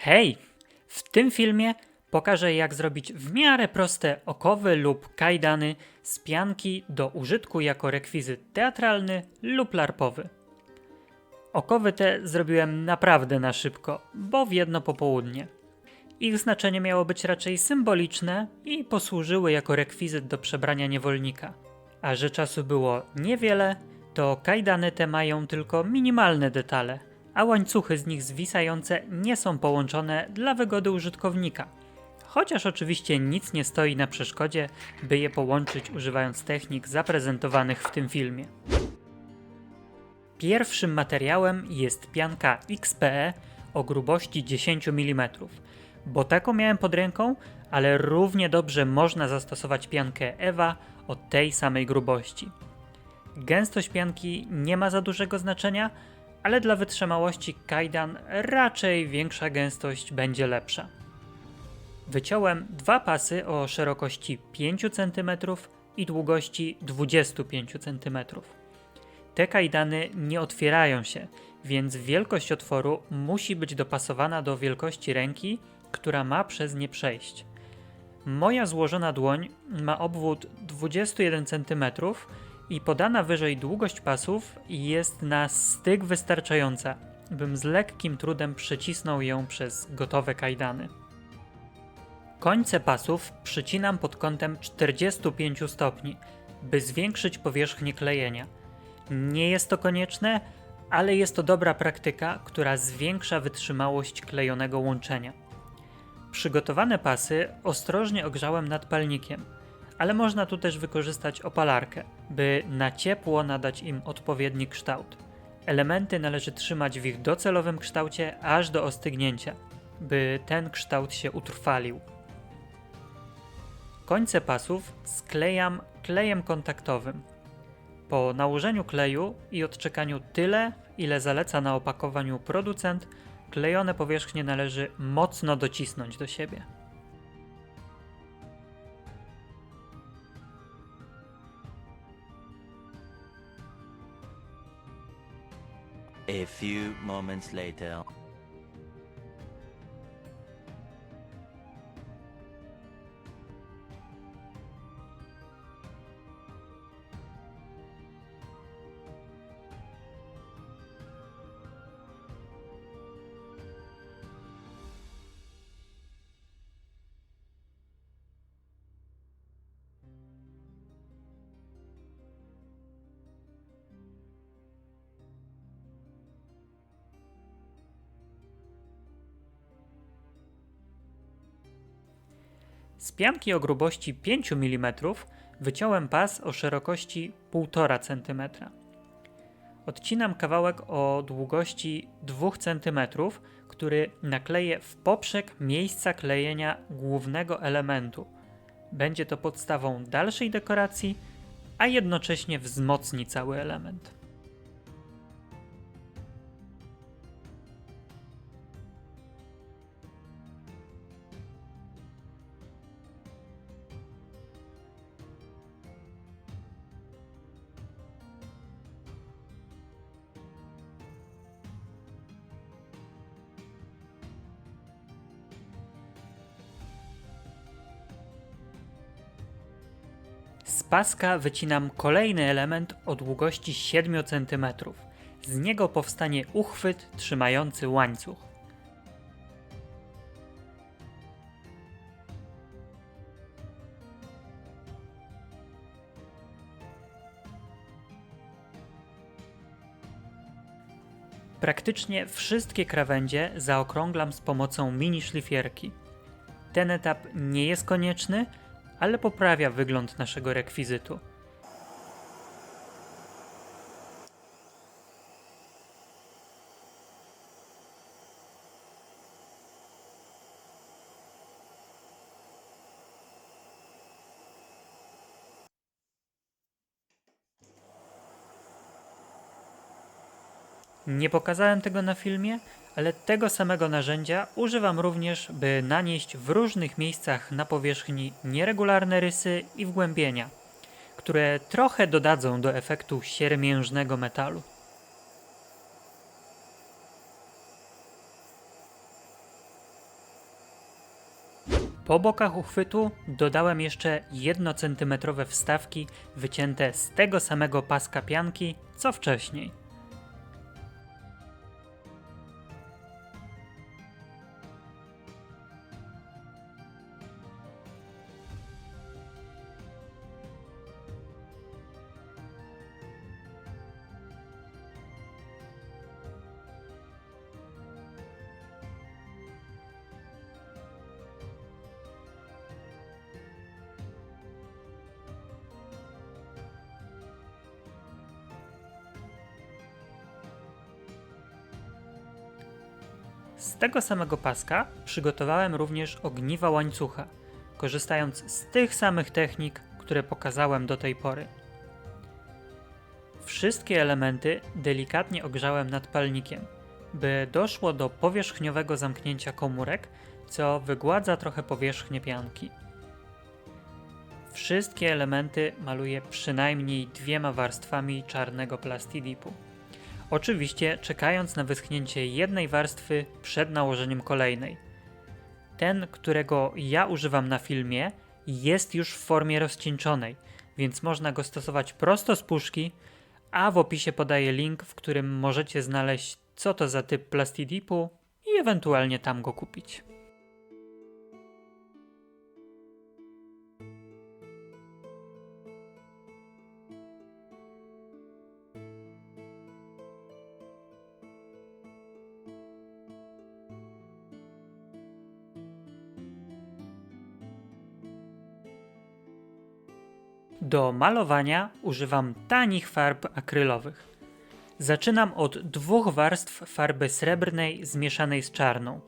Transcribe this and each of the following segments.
Hej! W tym filmie pokażę, jak zrobić w miarę proste okowy lub kajdany z pianki do użytku jako rekwizyt teatralny lub larpowy. Okowy te zrobiłem naprawdę na szybko, bo w jedno popołudnie. Ich znaczenie miało być raczej symboliczne i posłużyły jako rekwizyt do przebrania niewolnika. A że czasu było niewiele, to kajdany te mają tylko minimalne detale, a łańcuchy z nich zwisające nie są połączone dla wygody użytkownika. Chociaż oczywiście nic nie stoi na przeszkodzie, by je połączyć używając technik zaprezentowanych w tym filmie. Pierwszym materiałem jest pianka XPE o grubości 10 mm, bo taką miałem pod ręką, ale równie dobrze można zastosować piankę EVA o tej samej grubości. Gęstość pianki nie ma za dużego znaczenia, ale dla wytrzymałości kajdan raczej większa gęstość będzie lepsza. Wyciąłem dwa pasy o szerokości 5 cm i długości 25 cm. Te kajdany nie otwierają się, więc wielkość otworu musi być dopasowana do wielkości ręki, która ma przez nie przejść. Moja złożona dłoń ma obwód 21 cm i podana wyżej długość pasów jest na styk wystarczająca, bym z lekkim trudem przecisnął ją przez gotowe kajdany. Końce pasów przycinam pod kątem 45 stopni, by zwiększyć powierzchnię klejenia. Nie jest to konieczne, ale jest to dobra praktyka, która zwiększa wytrzymałość klejonego łączenia. Przygotowane pasy ostrożnie ogrzałem nad palnikiem, ale można tu też wykorzystać opalarkę, by na ciepło nadać im odpowiedni kształt. Elementy należy trzymać w ich docelowym kształcie aż do ostygnięcia, by ten kształt się utrwalił. Końce pasów sklejam klejem kontaktowym. Po nałożeniu kleju i odczekaniu tyle, ile zaleca na opakowaniu producent, klejone powierzchnie należy mocno docisnąć do siebie. A few moments later. Z pianki o grubości 5 mm wyciąłem pas o szerokości 1,5 cm. Odcinam kawałek o długości 2 cm, który nakleję w poprzek miejsca klejenia głównego elementu. Będzie to podstawą dalszej dekoracji, a jednocześnie wzmocni cały element. Z paska wycinam kolejny element o długości 7 cm. Z niego powstanie uchwyt trzymający łańcuch. Praktycznie wszystkie krawędzie zaokrąglam z pomocą mini szlifierki. Ten etap nie jest konieczny, ale poprawia wygląd naszego rekwizytu. Nie pokazałem tego na filmie, ale tego samego narzędzia używam również, by nanieść w różnych miejscach na powierzchni nieregularne rysy i wgłębienia, które trochę dodadzą do efektu siermiężnego metalu. Po bokach uchwytu dodałem jeszcze 1 cm wstawki wycięte z tego samego paska pianki co wcześniej. Z tego samego paska przygotowałem również ogniwa łańcucha, korzystając z tych samych technik, które pokazałem do tej pory. Wszystkie elementy delikatnie ogrzałem nad palnikiem, by doszło do powierzchniowego zamknięcia komórek, co wygładza trochę powierzchnię pianki. Wszystkie elementy maluję przynajmniej 2 warstwami czarnego plastidipu. Oczywiście czekając na wyschnięcie jednej warstwy przed nałożeniem kolejnej. Ten, którego ja używam na filmie, jest już w formie rozcieńczonej, więc można go stosować prosto z puszki, a w opisie podaję link, w którym możecie znaleźć co to za typ plastidipu i ewentualnie tam go kupić. Do malowania używam tanich farb akrylowych. Zaczynam od 2 warstw farby srebrnej zmieszanej z czarną.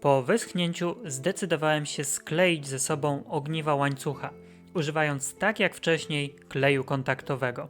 Po wyschnięciu zdecydowałem się skleić ze sobą ogniwa łańcucha, używając tak jak wcześniej kleju kontaktowego.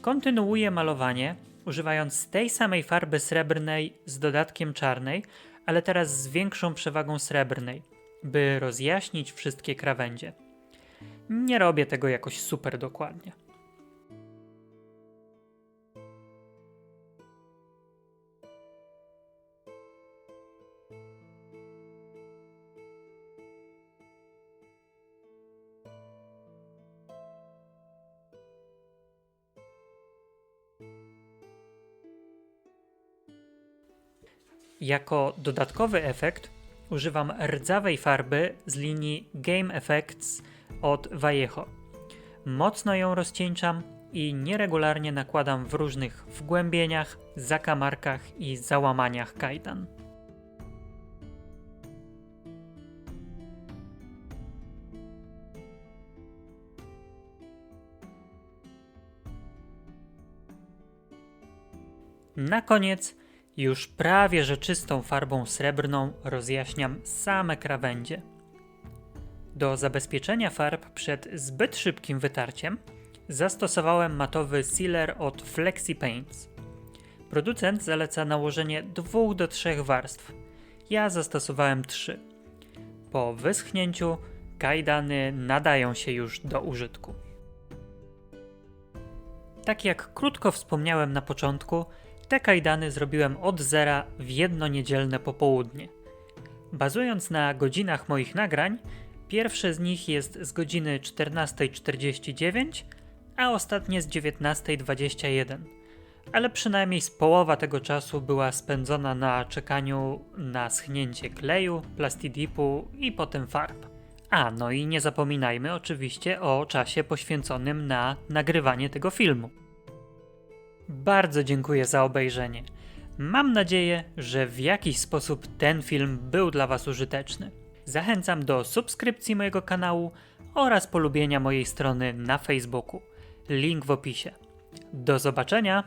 Kontynuuję malowanie, używając tej samej farby srebrnej z dodatkiem czarnej, ale teraz z większą przewagą srebrnej, by rozjaśnić wszystkie krawędzie. Nie robię tego jakoś super dokładnie. Jako dodatkowy efekt używam rdzawej farby z linii Game Effects od Vallejo. Mocno ją rozcieńczam i nieregularnie nakładam w różnych wgłębieniach, zakamarkach i załamaniach kajdan. Na koniec już prawie że czystą farbą srebrną rozjaśniam same krawędzie. Do zabezpieczenia farb przed zbyt szybkim wytarciem zastosowałem matowy sealer od Flexi Paints. Producent zaleca nałożenie 2 do 3 warstw. Ja zastosowałem 3. Po wyschnięciu kajdany nadają się już do użytku. Tak jak krótko wspomniałem na początku, te kajdany zrobiłem od zera w jedno niedzielne popołudnie. Bazując na godzinach moich nagrań, pierwsze z nich jest z godziny 14:49, a ostatnie z 19:21. Ale przynajmniej z połowa tego czasu była spędzona na czekaniu na schnięcie kleju, plastidipu i potem farb. No i nie zapominajmy oczywiście o czasie poświęconym na nagrywanie tego filmu. Bardzo dziękuję za obejrzenie. Mam nadzieję, że w jakiś sposób ten film był dla Was użyteczny. Zachęcam do subskrypcji mojego kanału oraz polubienia mojej strony na Facebooku. Link w opisie. Do zobaczenia!